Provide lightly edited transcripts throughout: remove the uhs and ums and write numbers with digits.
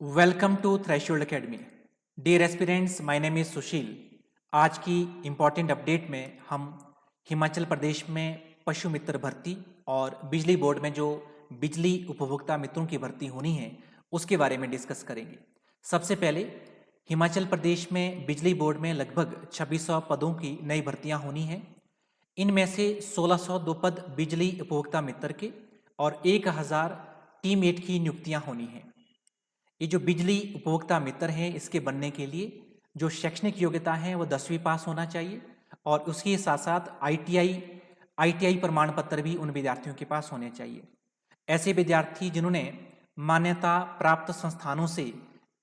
Welcome to Threshold Academy. Dear aspirants, my name is Sushil. आज की important update में हम हिमाचल प्रदेश में पशु मित्र भर्ती और बिजली बोर्ड में जो बिजली उपभोक्ता मित्रों की भर्ती होनी है उसके बारे में डिस्कस करेंगे। सबसे पहले हिमाचल प्रदेश में बिजली बोर्ड में लगभग 2600 पदों की नई भर्तियां होनी हैं। इनमें से 1602 पद बिजली उपभोक्ता मित्र के और 1000 टीममेट की नियुक्तियां होनी हैं। ये जो बिजली उपभोक्ता मित्र है इसके बनने के लिए जो शैक्षणिक योग्यता है वो 10वीं पास होना चाहिए और उसके साथ साथ आईटीआई प्रमाण पत्र भी उन विद्यार्थियों के पास होने चाहिए। ऐसे विद्यार्थी जिन्होंने मान्यता प्राप्त संस्थानों से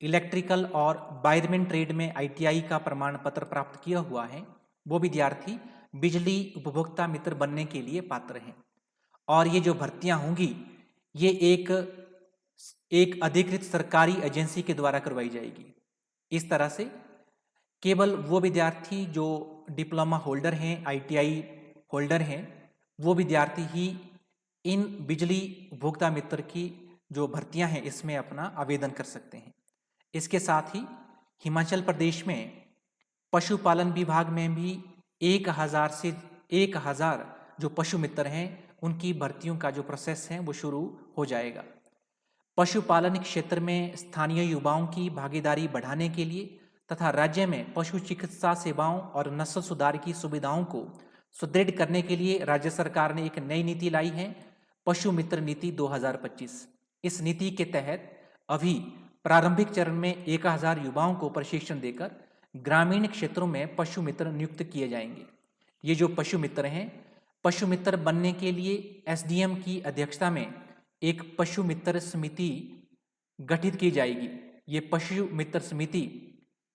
इलेक्ट्रिकल और वायरमैन ट्रेड में आईटीआई का प्रमाण पत्र प्राप्त किया हुआ है वो विद्यार्थी बिजली उपभोक्ता मित्र बनने के लिए पात्र हैं। और ये जो भर्तियां होंगी ये एक अधिकृत सरकारी एजेंसी के द्वारा करवाई जाएगी। इस तरह से केवल वो विद्यार्थी जो डिप्लोमा होल्डर हैं, आईटीआई होल्डर हैं, वो विद्यार्थी ही इन बिजली उपभोक्ता मित्र की जो भर्तियां हैं इसमें अपना आवेदन कर सकते हैं। इसके साथ ही हिमाचल प्रदेश में पशुपालन विभाग में भी 1000 जो पशु मित्र हैं उनकी भर्तियों का जो प्रोसेस है वो शुरू हो जाएगा। पशुपालन क्षेत्र में स्थानीय युवाओं की भागीदारी बढ़ाने के लिए तथा राज्य में पशु चिकित्सा सेवाओं और नस्ल सुधार की सुविधाओं को सुदृढ़ करने के लिए राज्य सरकार ने एक नई नीति लाई है, पशु मित्र नीति 2025। इस नीति के तहत अभी प्रारंभिक चरण में 1000 युवाओं को प्रशिक्षण देकर ग्रामीण क्षेत्रों में पशु मित्र नियुक्त किए जाएंगे। ये जो पशु मित्र हैं, पशु मित्र बनने के लिए एसडीएम की अध्यक्षता में एक पशु मित्र समिति गठित की जाएगी। ये पशु मित्र समिति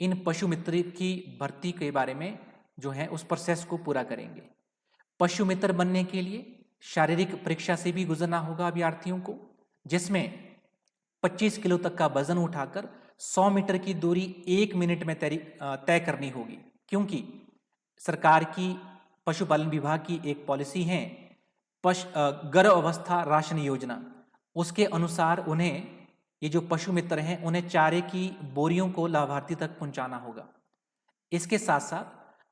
इन पशु मित्र की भर्ती के बारे में जो है उस प्रोसेस को पूरा करेंगे। पशु मित्र बनने के लिए शारीरिक परीक्षा से भी गुजरना होगा अभ्यर्थियों को, जिसमें 25 किलो तक का वजन उठाकर 100 मीटर की दूरी 1 मिनट में तय करनी होगी। क्योंकि सरकार की पशुपालन विभाग की एक पॉलिसी है गर्भ अवस्था राशन योजना, उसके अनुसार उन्हें ये जो पशु मित्र हैं उन्हें चारे की बोरियों को लाभार्थी तक पहुंचाना होगा। इसके साथ साथ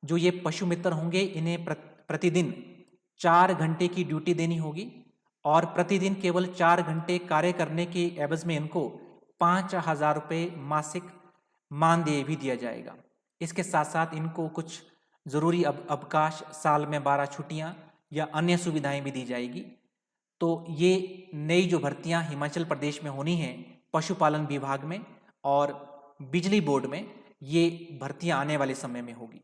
जो ये पशु मित्र होंगे इन्हें प्रतिदिन 4 घंटे की ड्यूटी देनी होगी और प्रतिदिन केवल 4 घंटे कार्य करने के एवज में इनको 5000 रुपये मासिक मानदेय भी दिया जाएगा। इसके साथ साथ इनको कुछ जरूरी अवकाश, साल में 12 छुट्टियां या अन्य सुविधाएं भी दी जाएगी। तो ये नई जो भर्तियां हिमाचल प्रदेश में होनी है पशुपालन विभाग में और बिजली बोर्ड में, ये भर्तियां आने वाले समय में होगी।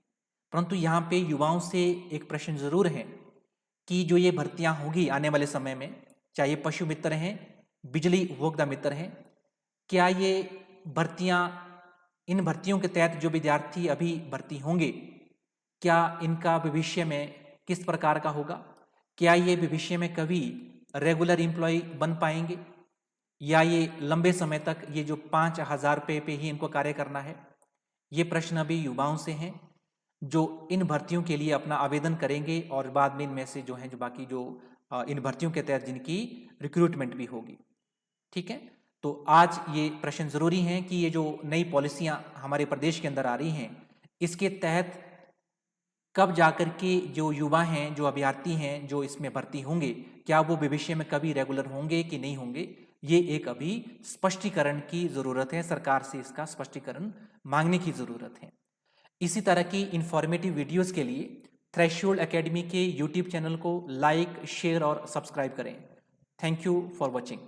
परंतु यहाँ पे युवाओं से एक प्रश्न जरूर है कि जो ये भर्तियां होगी आने वाले समय में, चाहे पशु मित्र हैं, बिजली उपभोक्ता मित्र हैं, क्या ये भर्तियां, इन भर्तियों के तहत जो विद्यार्थी अभी भर्ती होंगे, क्या इनका भविष्य में किस प्रकार का होगा? क्या ये भविष्य में कभी रेगुलर एम्प्लॉय बन पाएंगे या ये लंबे समय तक ये जो 5000 रुपये पे ही इनको कार्य करना है? ये प्रश्न अभी युवाओं से हैं जो इन भर्तियों के लिए अपना आवेदन करेंगे और बाद में इनमें से जो हैं जो बाकी जो इन भर्तियों के तहत जिनकी रिक्रूटमेंट भी होगी। ठीक है, तो आज ये प्रश्न जरूरी हैं कि ये जो नई पॉलिसियां हमारे प्रदेश के अंदर आ रही हैं इसके तहत कब जाकर के जो युवा हैं, जो अभ्यर्थी हैं, जो इसमें भर्ती होंगे, क्या वो भविष्य में कभी रेगुलर होंगे कि नहीं होंगे, ये एक अभी स्पष्टीकरण की जरूरत है। सरकार से इसका स्पष्टीकरण मांगने की जरूरत है। इसी तरह की इंफॉर्मेटिव वीडियोस के लिए थ्रेशोल्ड एकेडमी के यूट्यूब चैनल को लाइक, शेयर और सब्सक्राइब करें। Thank you for watching.